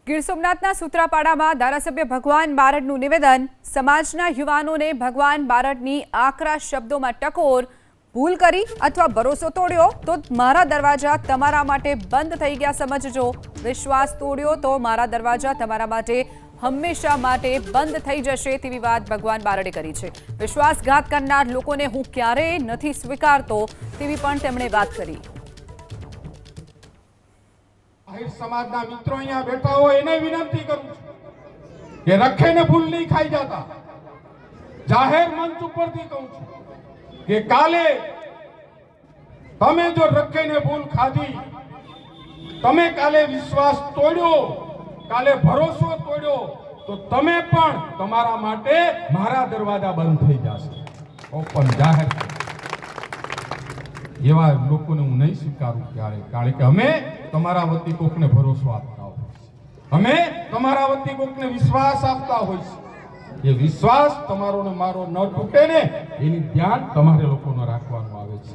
ગીર સોમનાથના સૂત્રાપાડામાં ધારાસભ્ય ભગવાન બારડનું નિવેદન। સમાજના યુવાનોને ભગવાન બારડની આકરા શબ્દોમાં ટકોર। ભૂલ કરી અથવા ભરોસો તોડ્યો તો મારા દરવાજા તમારા માટે બંધ થઈ ગયા સમજજો। વિશ્વાસ તોડ્યો તો મારા દરવાજા તમારા માટે હંમેશા માટે બંધ થઈ જશે તેવી વાત ભગવાન બારડે કરી છે। વિશ્વાસઘાત કરનાર લોકોને હું ક્યારેય નથી સ્વીકારતો તેવી પણ તેમણે વાત કરી। આહિર સમાજના મિત્રો અહીંયા બેઠા હોય એને વિનંતી કરું છું કે રખેને ભૂલ નહીં ખાઈ જતા। જાહેર મંચ ઉપરથી કહું છું કે કાલે તમે જો રખેને ભૂલ ખાધી, તમે કાલે વિશ્વાસ તોડ્યો, કાલે ભરોસો તોડ્યો તો તમે પણ તમારા માટે મારા દરવાજા બંધ થઈ જશે। ઓપન જાહેર એવા લોકોને હું નહીં સ્વીકારું ક્યારે, કારણ કે અમે તમારા વતી કોકને ભરોસો આપતા હોય છે, અમે તમારા વતી કોકને વિશ્વાસ આપતા હોય છે। એ વિશ્વાસ તમારો ને મારો ન તૂટે ને એની ધ્યાન તમારે લોકોનો રાખવાનું આવે છે।